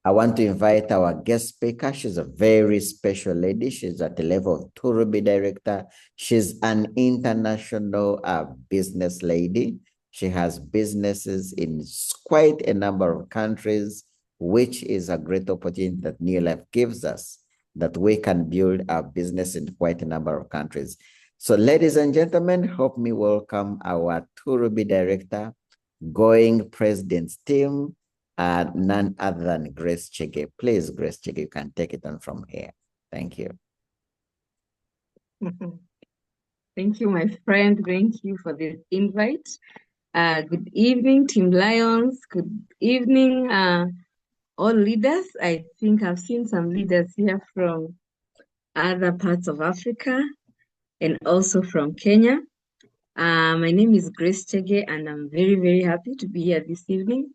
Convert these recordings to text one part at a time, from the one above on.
I want to invite our guest speaker. She's a very special lady. She's at the level of Turubi Director. She's an international business lady. She has businesses in quite a number of countries, which is a great opportunity that New Life gives us, that we can build our business in quite a number of countries. So ladies and gentlemen, help me welcome our Turubi Director, Going President's team, none other than Grace CHEGE. Please, Grace CHEGE, you can take it on from here. Thank you. Thank you, my friend. Thank you for this invite. Good evening, Team Lions. Good evening, all leaders. I think I've seen some leaders here from other parts of Africa and also from Kenya. My name is Grace CHEGE, and I'm very, very happy to be here this evening.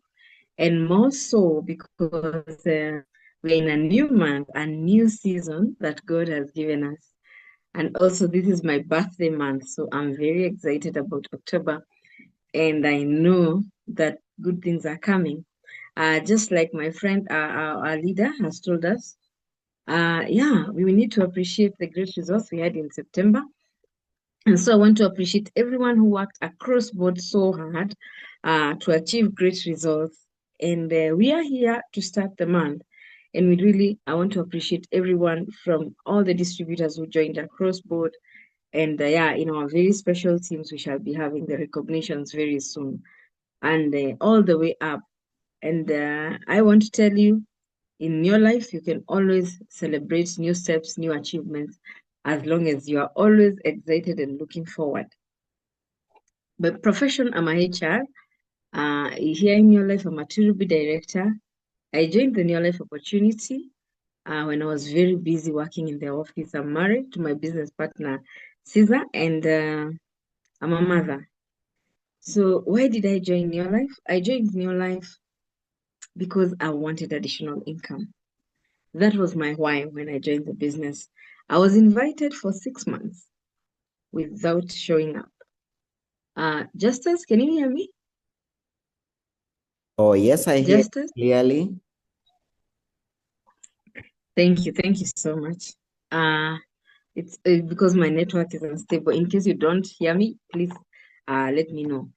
And more so because we're in a new month, a new season that God has given us. And also, this is my birthday month, so I'm very excited about October. And I know that good things are coming. Just like my friend, our leader has told us, yeah, we need to appreciate the great results we had in September. And so I want to appreciate everyone who worked across board so hard to achieve great results. And we are here to start the month. And I want to appreciate everyone from all the distributors who joined across board. And yeah, in our very special teams, we shall be having the recognitions very soon and all the way up. And I want to tell you, in your life, you can always celebrate new steps, new achievements, as long as you are always excited and looking forward. By profession, I'm a HR. Here in Your Life, I'm a Turubi director. I joined the New Life opportunity when I was very busy working in the office. I'm married to my business partner, Caesar, and I'm a mother. So why did I join New Life? I joined New Life because I wanted additional income. That was my why when I joined the business. I was invited for 6 months without showing up. Justice, can you hear me? Oh, yes, I hear Justice? clearly. Thank you so much. Uh, it's because my network is unstable. In case you don't hear me, please let me know.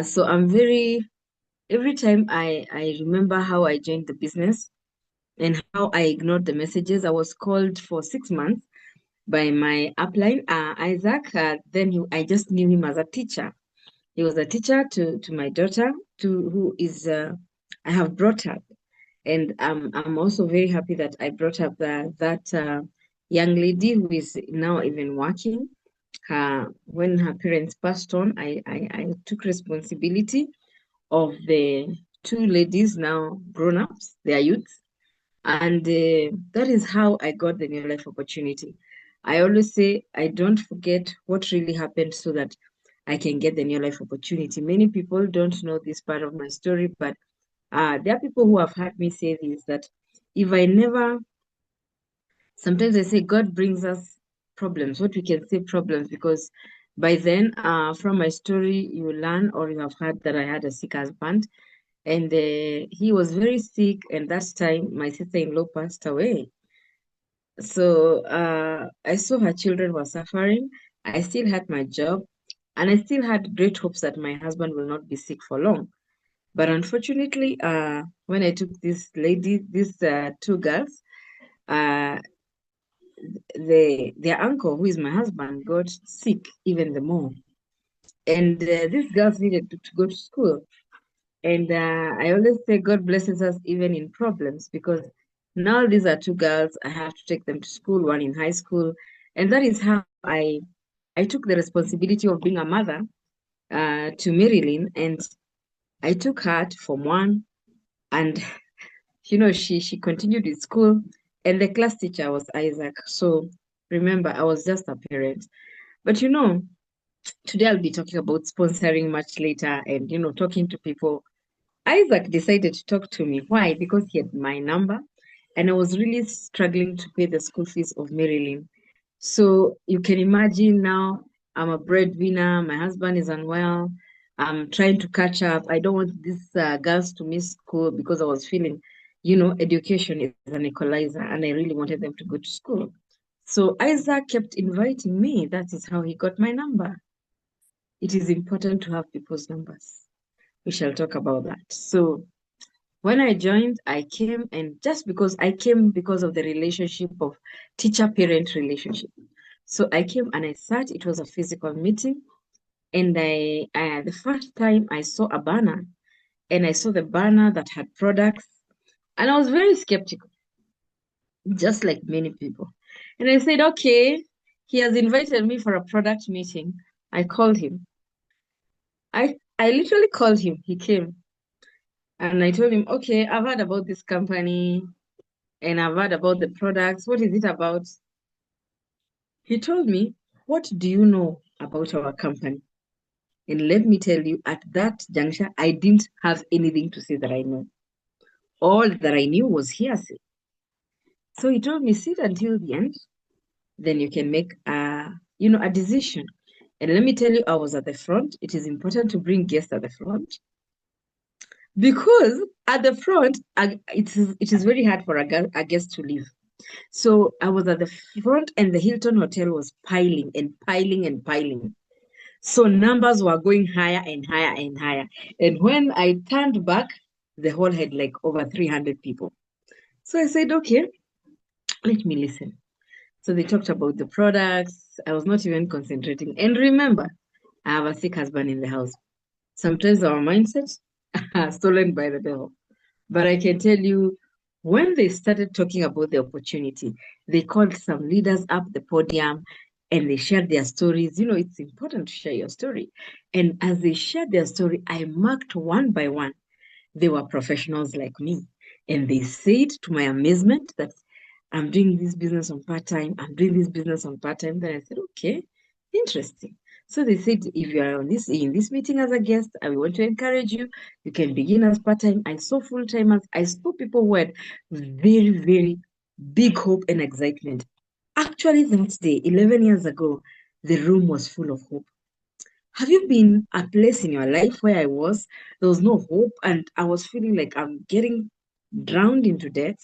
So every time I remember how I joined the business and how I ignored the messages. I was called for 6 months by my upline, Isaac. I just knew him as a teacher. He was a teacher to my daughter, who is I have brought up, and I'm also very happy that I brought up that young lady who is now even working. When her parents passed on, I took responsibility of the two ladies now grown ups, they are youths, and that is how I got the New Life opportunity. I always say I don't forget what really happened so that I can get the New Life opportunity. Many people don't know this part of my story, but there are people who have heard me say this, that if I never, sometimes I say God brings us problems, what we can say problems, because by then, from my story, you learn or you have heard that I had a sick husband, and he was very sick, and that time my sister-in-law passed away. So I saw her children were suffering. I still had my job, and I still had great hopes that my husband will not be sick for long. But unfortunately, when I took these two girls, uh, their uncle, who is my husband, got sick even the more. And these girls needed to go to school. And I always say God blesses us even in problems, because now these are two girls. I have to take them to school, one in high school. And that is how I took the responsibility of being a mother to Marilyn. And I took her to Form 1. And, she continued in school. And the class teacher was Isaac. So remember, I was just a parent. But, today I'll be talking about sponsoring much later and, talking to people. Isaac decided to talk to me. Why? Because he had my number, and I was really struggling to pay the school fees of Marilyn. So you can imagine now I'm a breadwinner, my husband is unwell, I'm trying to catch up. I don't want these girls to miss school because I was feeling education is an equalizer, and I really wanted them to go to school. So Isaac kept inviting me. That is how he got my number. It is important to have people's numbers. We shall talk about that. So when I joined, I came, and just because I came because of the relationship of teacher-parent relationship. So I came and I sat. It was a physical meeting, and the first time I saw a banner, and I saw the banner that had products, and I was very skeptical, just like many people. And I said, okay, he has invited me for a product meeting. I called him. I literally called him. He came, and I told him, okay, I've heard about this company and I've heard about the products. What is it about? He told me, what do you know about our company? And let me tell you, at that juncture, I didn't have anything to say that I know. All that I knew was hearsay. So he told me, sit until the end, then you can make a decision. And let me tell you, I was at the front. It is important to bring guests at the front because at the front, it is very hard for a guest to leave. So I was at the front, and the Hilton Hotel was piling and piling and piling. So numbers were going higher and higher and higher. And when I turned back, the hall had like over 300 people. So I said, okay, let me listen. So they talked about the products. I was not even concentrating. And remember, I have a sick husband in the house. Sometimes our mindsets are stolen by the devil. But I can tell you, when they started talking about the opportunity, they called some leaders up the podium and they shared their stories. It's important to share your story. And as they shared their story, I marked one by one. They were professionals like me. And they said, to my amazement, that I'm doing this business on part time. I'm doing this business on part time. Then I said, okay, interesting. So they said, if you are in this meeting as a guest, I want to encourage you. You can begin as part time. I saw full timers. I saw people who had very, very big hope and excitement. Actually, that day, 11 years ago, the room was full of hope. Have you been a place in your life where there was no hope, and I was feeling like I'm getting drowned into debt?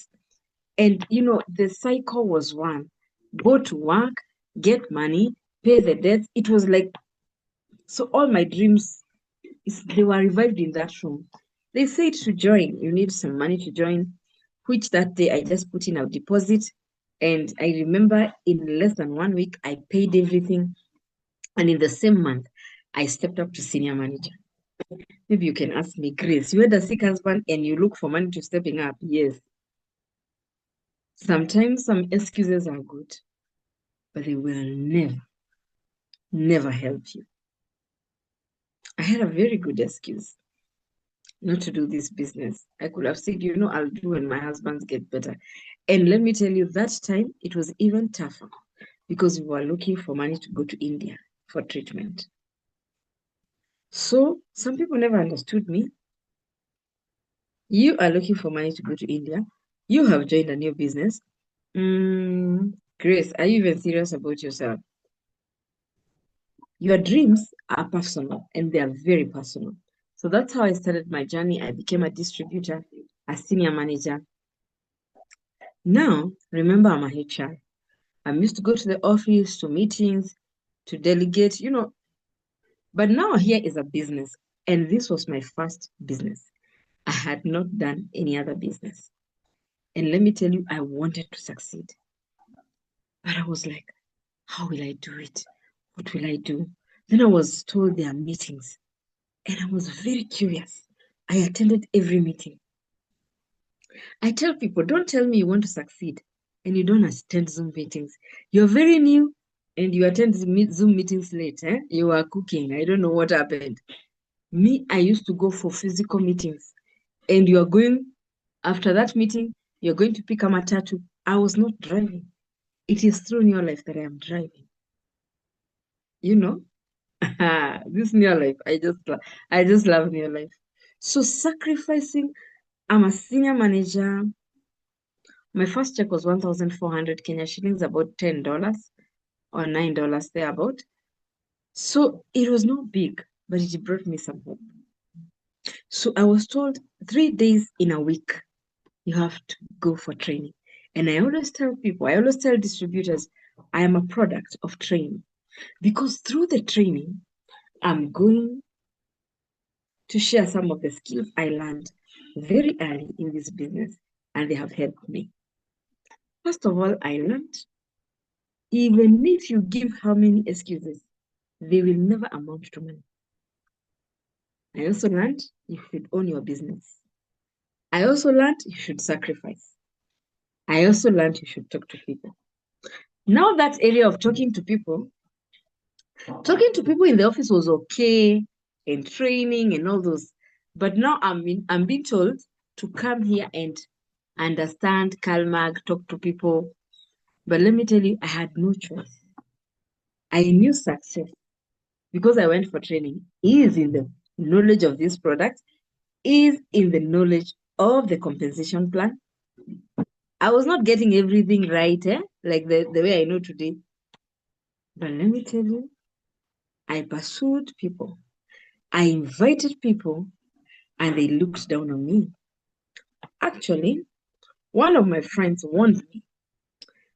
And the cycle was one: go to work, get money, pay the debts. It was like, so all my dreams, they were revived in that room. They said to join, you need some money to join, which that day I just put in a deposit. And I remember in less than 1 week, I paid everything. And in the same month, I stepped up to senior manager. Maybe you can ask me, Grace, you had a sick husband and you look for money to stepping up. Yes. Sometimes some excuses are good, but they will never, never help you. I had a very good excuse not to do this business. I could have said, I'll do when my husbands get better. And let me tell you, that time it was even tougher because we were looking for money to go to India for treatment. So some people never understood me. You are looking for money to go to India. You have joined a new business. Grace, are you even serious about yourself? Your dreams are personal and they are very personal. So that's how I started my journey. I became a distributor, a senior manager. Now, remember, I'm a HR. I'm used to go to the office, to meetings, to delegate, but now here is a business. And this was my first business. I had not done any other business. And let me tell you, I wanted to succeed. But I was like, how will I do it? What will I do? Then I was told there are meetings, and I was very curious. I attended every meeting. I tell people, don't tell me you want to succeed and you don't attend Zoom meetings. You're very new and you attend Zoom meetings late. You are cooking. I don't know what happened. Me, I used to go for physical meetings, and you are going, after that meeting, you're going to pick a matatu. I was not driving. It is through New Life that I am driving. You know, this New Life, I just love New Life. So sacrificing, I'm a senior manager. My first check was 1,400 Kenya shillings, about $10 or $9 thereabout. So it was not big, but it brought me some hope. So I was told 3 days in a week, you have to go for training. And I always tell people, I always tell distributors, I am a product of training. Because through the training, I'm going to share some of the skills I learned very early in this business, and they have helped me. First of all, I learned even if you give how many excuses, they will never amount to money. I also learned you should own your business. I also learned you should sacrifice. I also learned you should talk to people. Now that area of talking to people in the office was okay, and training and all those. But now I'm being told to come here and understand, Calmag, talk to people. But let me tell you, I had no choice. I knew success because I went for training is in the knowledge of this product, is in the knowledge of the compensation plan. I was not getting everything right, like the way I know today. But let me tell you, I pursued people. I invited people and they looked down on me. Actually, one of my friends warned me.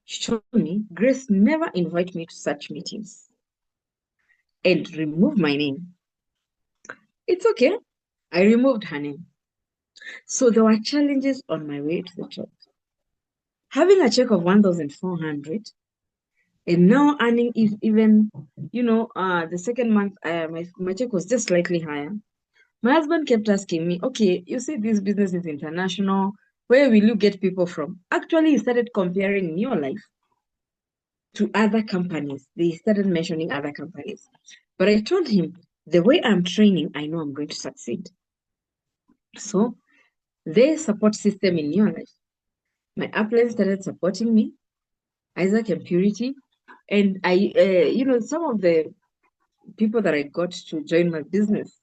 She told me, Grace, never invite me to such meetings and remove my name. It's okay. I removed her name. So there were challenges on my way to the top. Having a check of 1,400 and now earning even, the second month, my check was just slightly higher. My husband kept asking me, okay, you see this business is international. Where will you get people from? Actually, he started comparing your life to other companies. They started mentioning other companies. But I told him, the way I'm training, I know I'm going to succeed. So their support system in your life. My upline started supporting me, Isaac and Purity. And some of the people that I got to join my business,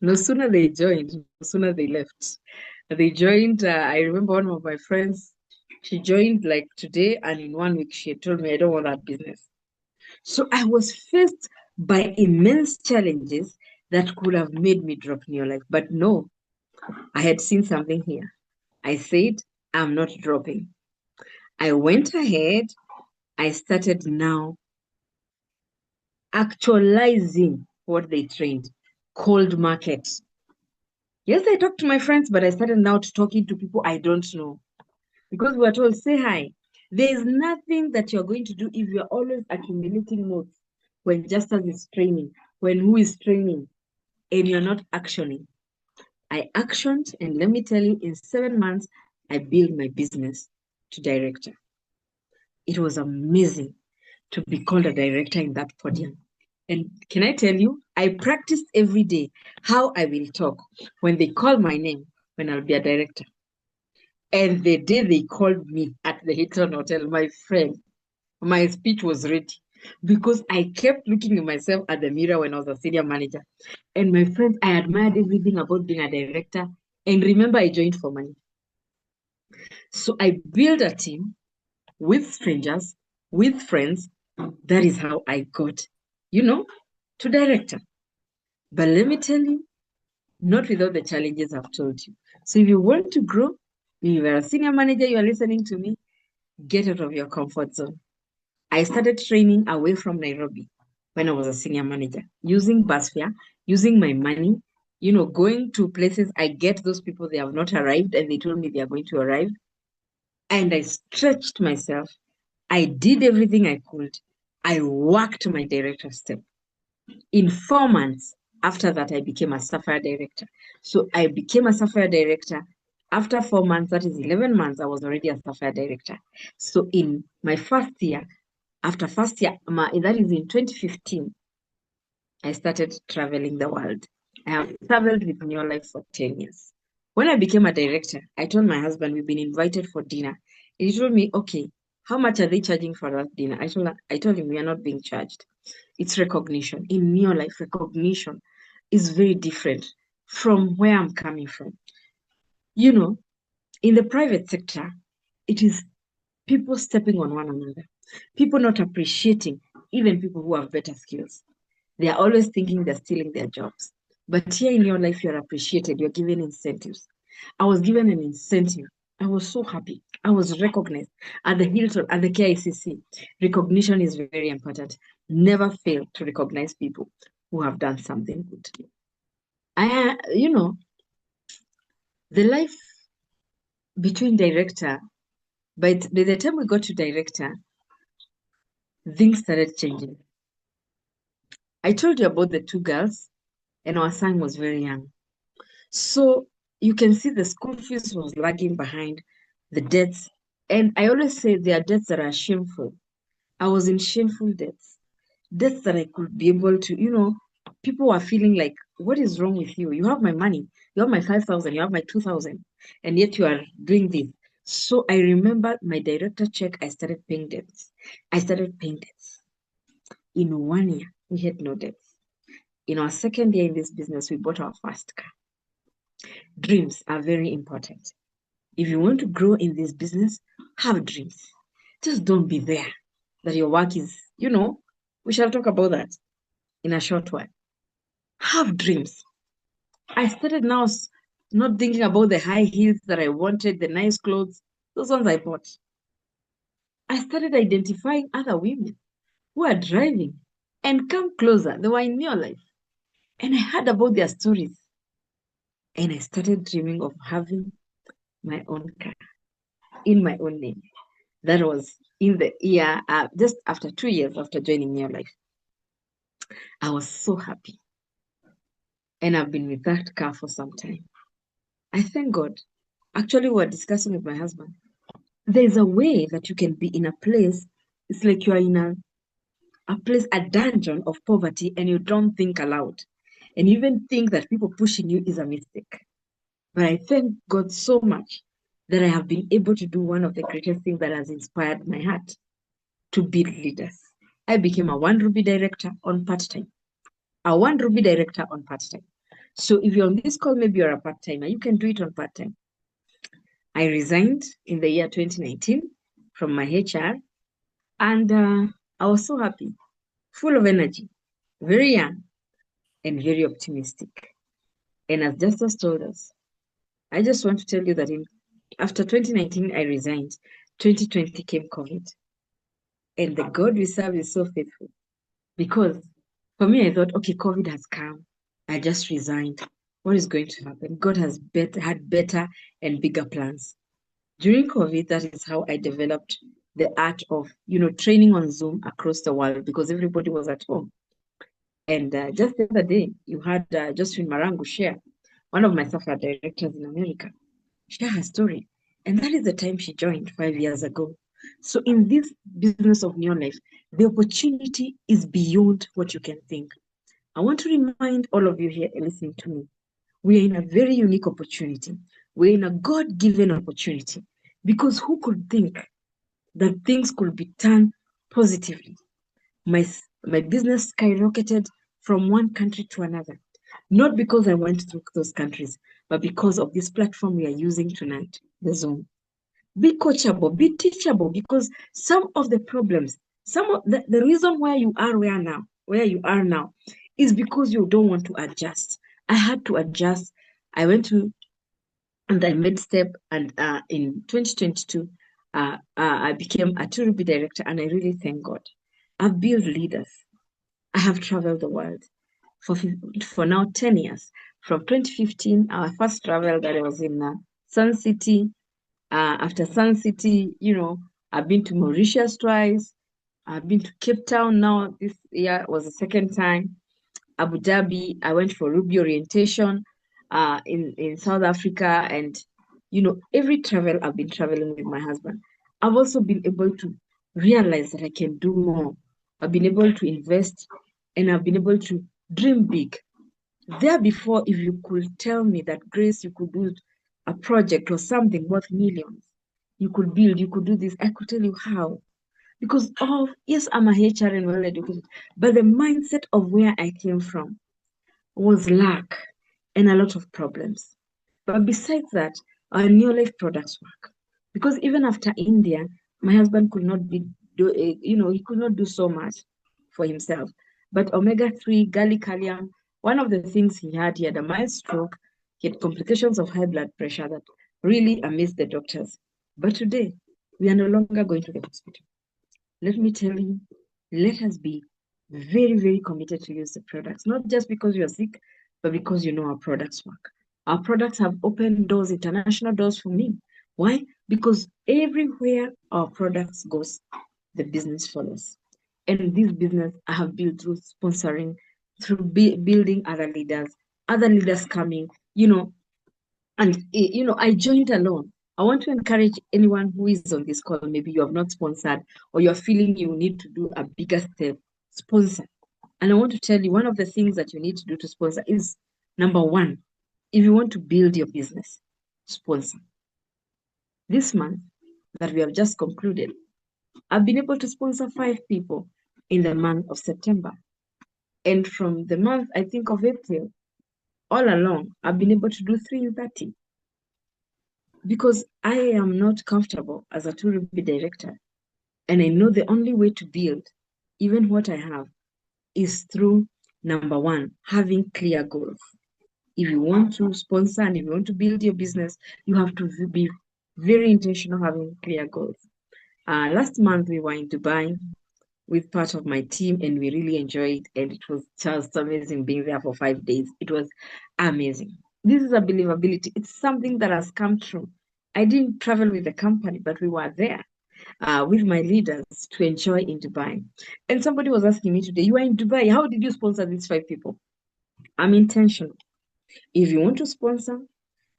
no sooner they joined, no sooner they left. They joined, I remember one of my friends, she joined like today, and in 1 week she had told me, I don't want that business. So I was faced by immense challenges that could have made me drop New Life. But no, I had seen something here. I said, I'm not dropping. I went ahead. I started now actualizing what they trained, cold market. Yes, I talked to my friends, but I started now to talking to people I don't know. Because we were told, say hi. There is nothing that you're going to do if you're always accumulating notes when Justus is training, when who is training, and you're not actioning. I actioned, and let me tell you, in 7 months, I built my business to director. It was amazing to be called a director in that podium. And can I tell you, I practiced every day how I will talk when they call my name when I'll be a director. And the day they called me at the Hilton Hotel, my friend, my speech was ready because I kept looking at myself at the mirror when I was a senior manager. And my friends, I admired everything about being a director. And remember, I joined for money. So I built a team with strangers, with friends. That is how I got, to director. But let me tell you, not without the challenges I've told you. So if you want to grow, if you are a senior manager, you are listening to me, get out of your comfort zone. I started training away from Nairobi when I was a senior manager, using bus fare, using my money, going to places. I get those people, they have not arrived, and they told me they are going to arrive. And I stretched myself. I did everything I could. I worked my director step. In 4 months after that, I became a Sapphire director. So I became a Sapphire director. After 4 months, that is 11 months, I was already a Sapphire director. So in my first year, after first year, that is in 2015, I started traveling the world. I have traveled with New Life for 10 years. When I became a director, I told my husband we've been invited for dinner. He told me, okay, how much are they charging for that dinner? I told him we are not being charged. It's recognition. In New Life, recognition is very different from where I'm coming from. In the private sector, it is people stepping on one another, people not appreciating even people who have better skills. They are always thinking they're stealing their jobs. But here in Your Life, you're appreciated, you're given incentives. I was given an incentive I was so happy. I was recognized at the Hilton, at the KICC. Recognition is very important. Never fail to recognize people who have done something good. The life between director, but by the time we got to director, things started changing. I told you about the two girls, and our son was very young. So you can see the school fees was lagging behind the debts. And I always say there are debts that are shameful. I was in shameful debts that I could be able to, people were feeling like, what is wrong with you? You have my money, you have my 5,000, you have my 2,000, and yet you are doing this. So I remember my director check, I started paying debts. In 1 year, we had no debts. In our second year in this business, we bought our first car. Dreams are very important. If you want to grow in this business, have dreams. Just don't be there that your work is, we shall talk about that in a short while. Have dreams. I started now not thinking about the high heels that I wanted, the nice clothes, those ones I bought. I started identifying other women who are driving and come closer. They were in your life. And I heard about their stories. And I started dreaming of having my own car in my own name. That was in the year, just after 2 years after joining New Life. I was so happy. And I've been with that car for some time. I thank God. Actually, we were discussing with my husband. There's a way that you can be in a place, it's like you are in a place, a dungeon of poverty, and you don't think aloud. And you even think that people pushing you is a mistake. But I thank God so much that I have been able to do one of the greatest things that has inspired my heart to build leaders. I became a One Ruby director on part-time. A One Ruby director on part-time. So if you're on this call, maybe you're a part-timer, you can do it on part-time. I resigned in the year 2019 from my HR, and I was so happy, full of energy, very young, and very optimistic. And as Justice told us, I just want to tell you that after 2019, I resigned. 2020 came COVID. And the God we serve is so faithful. Because for me, I thought, okay, COVID has come. I just resigned. What is going to happen? God has had better and bigger plans. During COVID, that is how I developed the art of, training on Zoom across the world because everybody was at home. And just the other day, you had Josephine Marangu share, one of my software directors in America, share her story. And that is the time she joined 5 years ago. So in this business of New Life, the opportunity is beyond what you can think. I want to remind all of you here listening to me, we are in a very unique opportunity. We're in a God-given opportunity because who could think that things could be turned positively? My business skyrocketed from one country to another, not because I went through those countries, but because of this platform we are using tonight, the Zoom. Be coachable, be teachable, because some of the problems, some of the reason why you are where you are now, is because you don't want to adjust. I had to adjust. I went to and I made step, and in 2022, I became a 2 director, and I really thank God. I've built leaders. I have traveled the world for now 10 years. From 2015, our first travel that I was in Sun City. After Sun City, I've been to Mauritius twice. I've been to Cape Town now. This year was the second time. Abu Dhabi, I went for Ruby orientation in South Africa. And, every travel I've been traveling with my husband. I've also been able to realize that I can do more. I've been able to invest and I've been able to dream big. There before, if you could tell me that, Grace, you could do a project or something worth millions, you could build, you could do this, I could tell you how. Because yes, I'm a HR and well educated, but the mindset of where I came from was lack and a lot of problems. But besides that, our new life products work. Because even after India, my husband could not he could not do so much for himself. But omega-3, gallic-gallium, one of the things he had a mild stroke, he had complications of high blood pressure that really amazed the doctors. But today, we are no longer going to the hospital. Let me tell you, let us be very, very committed to use the products, not just because you are sick, but because you know our products work. Our products have opened doors, international doors for me. Why? Because everywhere our products goes, the business follows. And this business I have built through sponsoring, through building other leaders coming, and I joined alone. I want to encourage anyone who is on this call, maybe you have not sponsored or you're feeling you need to do a bigger step, sponsor. And I want to tell you one of the things that you need to do to sponsor is number one, if you want to build your business, sponsor. This month that we have just concluded, I've been able to sponsor 5 people in the month of September. And from the month, I think, of April, all along, I've been able to do 3 in 30 because I am not comfortable as a tourism director. And I know the only way to build, even what I have, is through number one, having clear goals. If you want to sponsor and if you want to build your business, you have to be very intentional having clear goals. Last month, we were in Dubai with part of my team and we really enjoyed, and it was just amazing being there for 5 days. It was amazing. This is a believability. It's something that has come true. I didn't travel with the company, but we were there with my leaders to enjoy in Dubai. And somebody was asking me today, you are in Dubai, how did you sponsor these 5 people? I'm intentional. If you want to sponsor,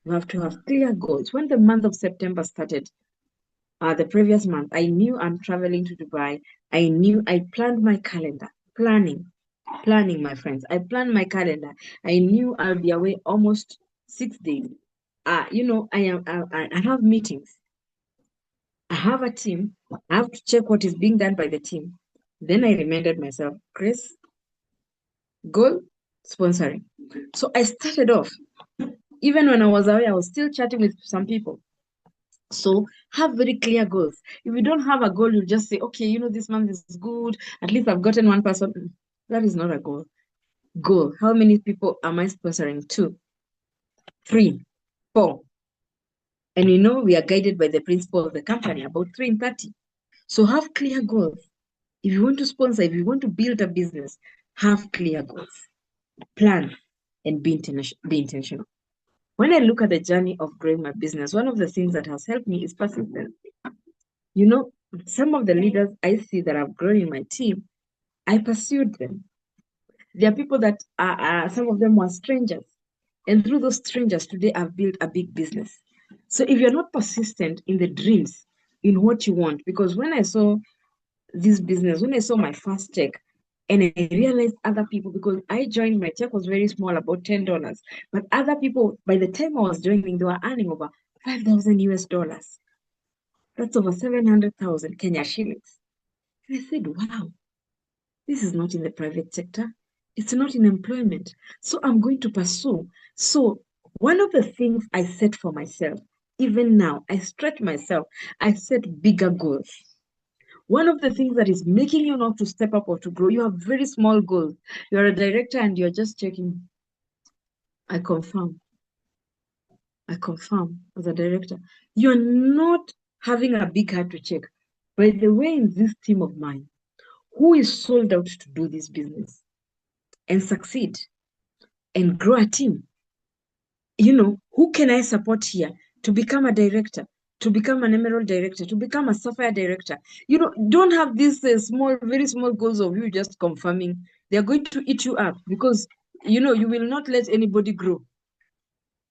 you have to have clear goals. When the month of September started, the previous month, I knew I'm traveling to Dubai. I planned my calendar, planning, my friends. I planned my calendar. I knew I'll be away almost 6 days. I have meetings. I have a team. I have to check what is being done by the team. Then I reminded myself, Chris, goal, sponsoring. So I started off. Even when I was away, I was still chatting with some people. So have very clear goals. If you don't have a goal, you just say, okay, this month is good. At least I've gotten one person. That is not a goal. Goal. How many people am I sponsoring? 2, 3, 4. And we are guided by the principle of the company, about 3 in 30. So have clear goals. If you want to sponsor, if you want to build a business, have clear goals. Plan and be intentional. When I look at the journey of growing my business, one of the things that has helped me is persistence. Some of the leaders I see that have grown in my team, I pursued them. There are people that some of them were strangers. And through those strangers, today I've built a big business. So if you're not persistent in the dreams, in what you want, because when I saw this business, when I saw my first check, and I realized other people, because I joined, my check was very small, about $10. But other people, by the time I was joining, they were earning over 5,000 US dollars. That's over 700,000 Kenya shillings. And I said, wow, this is not in the private sector. It's not in employment. So I'm going to pursue. So one of the things I set for myself, even now, I stretch myself, I set bigger goals. One of the things that is making you not to step up or to grow, you have very small goals. You're a director and you're just checking. I confirm as a director. You're not having a big heart to check. By the way, in this team of mine, who is sold out to do this business and succeed and grow a team? Who can I support here to become a director, to become an emerald director, to become a sapphire director? Don't have these very small goals of you just confirming. They're going to eat you up because, you will not let anybody grow.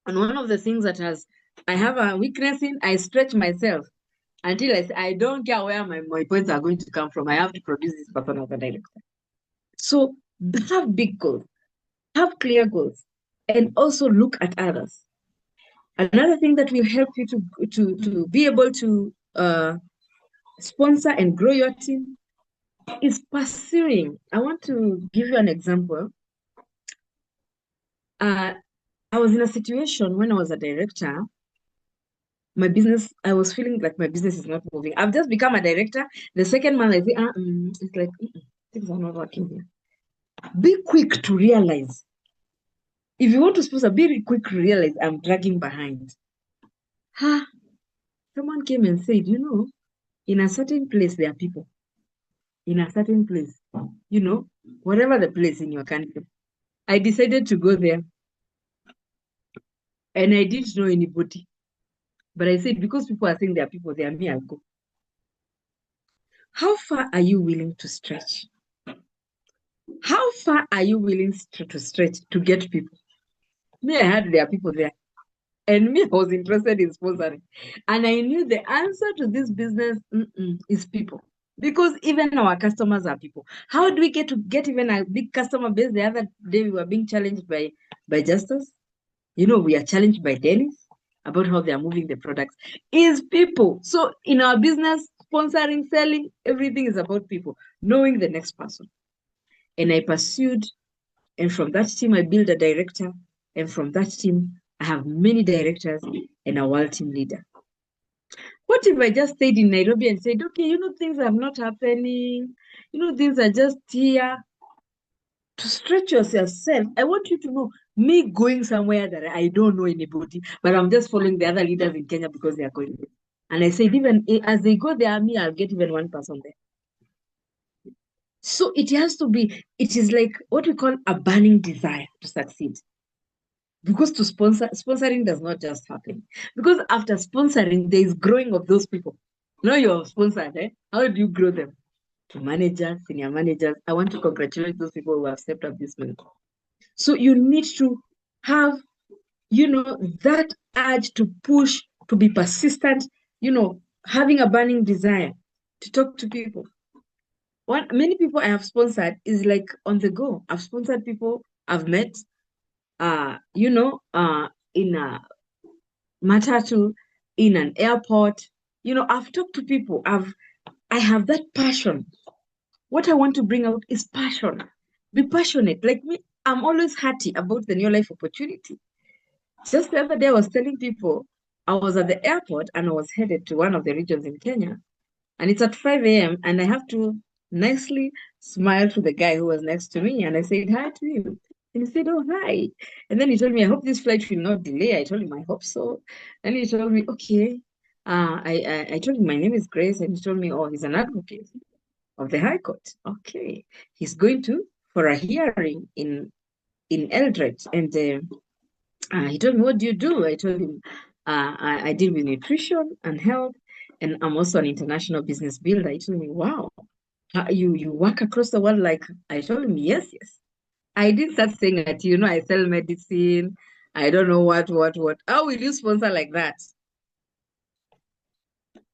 And one of the things I have a weakness in, I stretch myself until I say, I don't care where my points are going to come from. I have to produce this person as a director. So have big goals, have clear goals, and also look at others. Another thing that will help you to be able to sponsor and grow your team is pursuing. I want to give you an example. I was in a situation when I was a director. I was feeling like my business is not moving. I've just become a director. The second month, I say, it's like, things are not working here. Be quick to realize. If you want to sponsor, be quick to realize I'm dragging behind. Ha, someone came and said, in a certain place, there are people. In a certain place, whatever the place in your country. I decided to go there and I didn't know anybody. But I said, because people are saying there are people there, me, I'll go. How far are you willing to stretch? How far are you willing to stretch to get people? Me, I had there are people there. And me, I was interested in sponsoring. And I knew the answer to this business is people. Because even our customers are people. How do we get even a big customer base? The other day we were being challenged by Justus. We are challenged by Dennis about how they are moving the products. Is people. So in our business, sponsoring, selling, everything is about people, knowing the next person. And I pursued, and from that team, I built a director. And from that team, I have many directors and a world team leader. What if I just stayed in Nairobi and said, okay, things are not happening, things are just here to stretch yourself? I want you to know me going somewhere that I don't know anybody, but I'm just following the other leaders in Kenya because they are going there. And I said, even as they go there, me, I'll get even one person there. So it is like what we call a burning desire to succeed. Because sponsoring does not just happen. Because after sponsoring, there is growing of those people. You're sponsored, eh? How do you grow them? To managers, senior managers. I want to congratulate those people who have stepped up this month. So you need to have, that urge to push, to be persistent, having a burning desire to talk to people. Many people I have sponsored is like on the go. I've sponsored people I've met, in a matatu, in an airport. I've talked to people. I have that passion. What I want to bring out is passion. Be passionate. Like me, I'm always hearty about the new life opportunity. Just the other day, I was telling people I was at the airport and I was headed to one of the regions in Kenya. And it's at 5 a.m. and I have to nicely smile to the guy who was next to me. And I said hi to him. And he said, oh, hi. And then he told me, I hope this flight will not delay. I told him, I hope so. And he told me, okay. I told him, my name is Grace. And he told me, oh, he's an advocate of the High Court. Okay. He's going for a hearing in Eldred. And he told me, what do you do? I told him, I deal with nutrition and health. And I'm also an international business builder. He told me, wow, you work across the world. Like, I told him, yes, yes. I did start saying that, I sell medicine. I don't know what. How will you sponsor like that?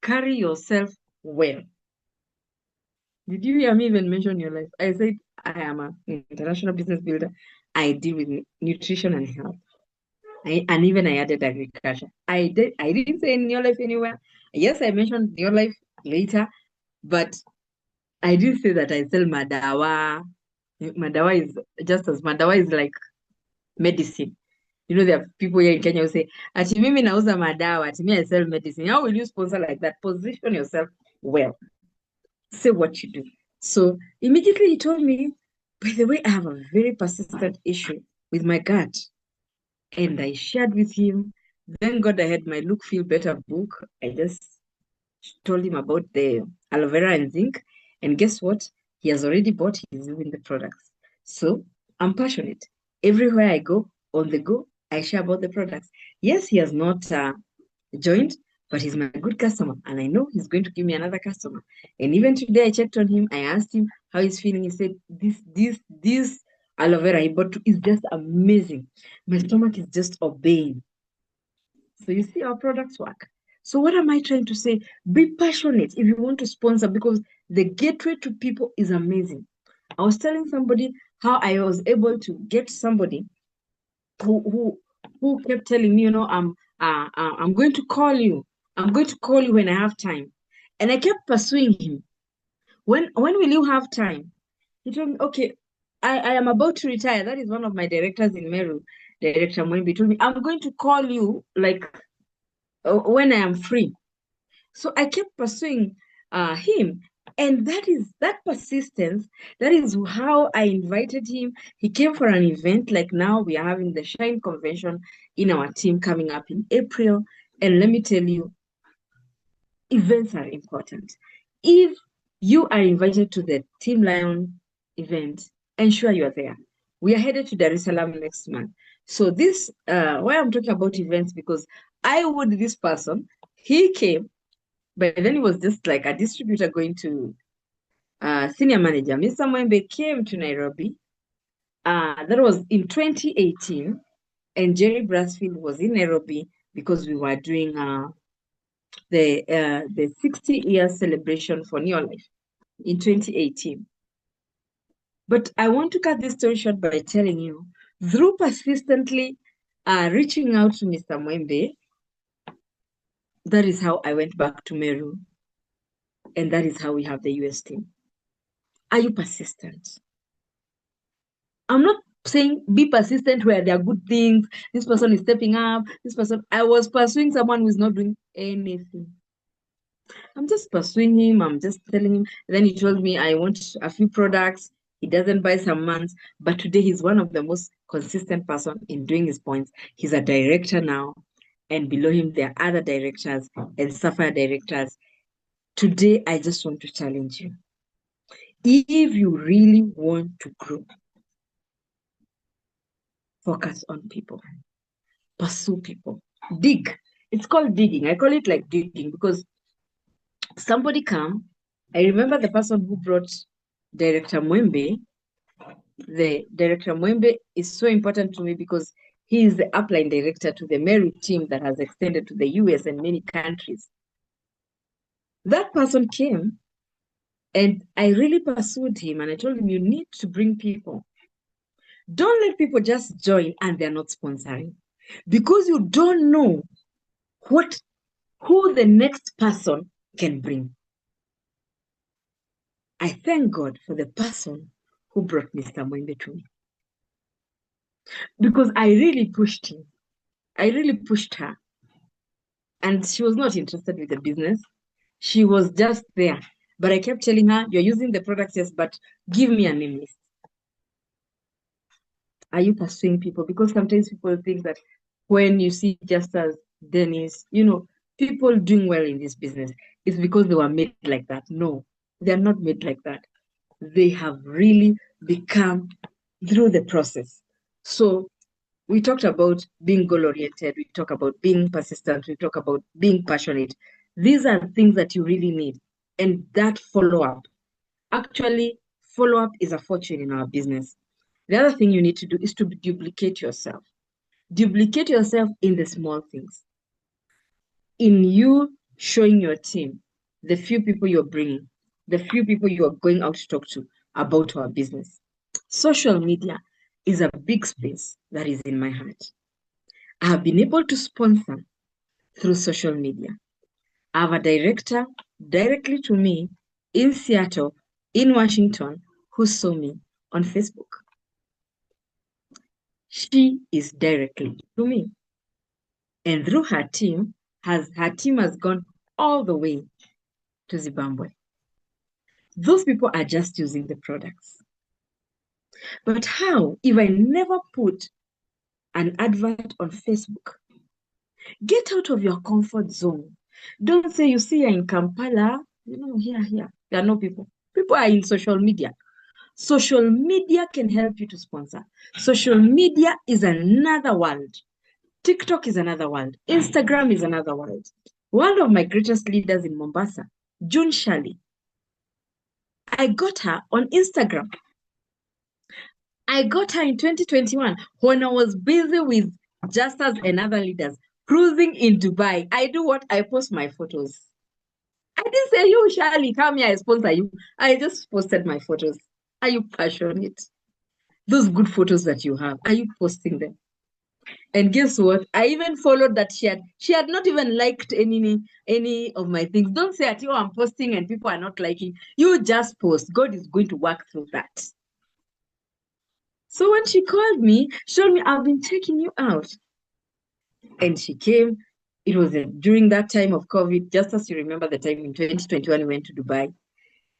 Carry yourself well. Did you hear me even mention your life? I said, I am an international business builder. I deal with nutrition and health. And even I added agriculture. I didn't say in your life anywhere. Yes, I mentioned your life later, but I didn't say that I sell madawa. Madawa is like medicine. There are people here in Kenya who say, ati mimi nauza madawa, ati me I sell medicine. How will you sponsor like that? Position yourself well. Say what you do. So immediately he told me, by the way, I have a very persistent issue with my gut. And I shared with him. Thank God I had my Look Feel Better book. I just told him about the aloe vera and zinc. And guess what? He has already bought, he's using the products. So I'm passionate. Everywhere I go, on the go, I share about the products. Yes, he has not joined, but he's my good customer. And I know he's going to give me another customer. And even today I checked on him. I asked him how he's feeling. He said, this aloe vera he bought is just amazing. My stomach is just obeying. So you see our products work. So what am I trying to say? Be passionate if you want to sponsor because the gateway to people is amazing. I was telling somebody how I was able to get somebody who kept telling me, I'm going to call you. I'm going to call you when I have time. And I kept pursuing him. When will you have time? He told me, okay, I am about to retire. That is one of my directors in Meru, Director Mwembi told me, I'm going to call you like when I am free. So I kept pursuing him. And that persistence, that is how I invited him. He came for an event like now we are having the Shine Convention in our team coming up in April. And let me tell you, events are important. If you are invited to the Team Lion event, ensure you are there. We are headed to Dar es Salaam next month. So this, why I'm talking about events, because I would this person, he came, but then he was just like a distributor going to senior manager. Mr. Mwembe came to Nairobi. That was in 2018, and Jerry Brasfield was in Nairobi because we were doing the 60-year celebration for Neolife in 2018. But I want to cut this story short by telling you, through persistently reaching out to Mr. Mwembe, that is how I went back to Meru, and that is how we have the US team. Are you persistent? I'm not saying be persistent where there are good things. This person is stepping up. This person, I was pursuing someone who is not doing anything. I'm just pursuing him. I'm just telling him. Then he told me, I want a few products. He doesn't buy some months, but today he's one of the most consistent person in doing his points. He's a director now, and below him there are other directors and sapphire directors. Today, I just want to challenge you. If you really want to grow, focus on people, pursue people, dig. It's called digging. I call it like digging because somebody come. I remember the person who brought Director Mwembe. The Director Mwembe is so important to me because he is the upline director to the Meru team that has extended to the US and many countries. That person came and I really pursued him and I told him, you need to bring people. Don't let people just join and they're not sponsoring because you don't know who the next person can bring. I thank God for the person who brought Mr. Mwembe to me because I really pushed him. I really pushed her. And she was not interested with the business. She was just there. But I kept telling her, you're using the products, yes, but give me a name list. Are you pursuing people? Because sometimes people think that when you see just as Dennis, people doing well in this business, it's because they were made like that. No, they're not made like that. They have really become through the process. So we talked about being goal oriented, we talk about being persistent, we talk about being passionate. These are things that you really need. And that follow up. Actually, follow up is a fortune in our business. The other thing you need to do is to duplicate yourself. Duplicate yourself in the small things. In you showing your team the few people you're bringing, the few people you are going out to talk to about our business. Social media is a big space that is in my heart. I have been able to sponsor through social media. I have a director directly to me in Seattle, in Washington, who saw me on Facebook. She is directly to me. And through her team has gone all the way to Zimbabwe. Those people are just using the products. But how if I never put an advert on Facebook? Get out of your comfort zone. Don't say you see you're in Kampala, here. There are no people. People are in social media. Social media can help you to sponsor. Social media is another world. TikTok is another world. Instagram is another world. One of my greatest leaders in Mombasa, June Shali, I got her on Instagram. I got her in 2021 when I was busy with Justas and other leaders cruising in Dubai. I do what? I post my photos. I didn't say, you, Shali, come here, I sponsor you. I just posted my photos. Are you passionate? Those good photos that you have, are you posting them? And guess what? I even followed that she had not even liked any of my things. Don't say that I'm posting and people are not liking. You just post. God is going to work through that. So when she called me, she told me, I've been checking you out. And she came. It was during that time of COVID, just as you remember the time in 2021 we went to Dubai.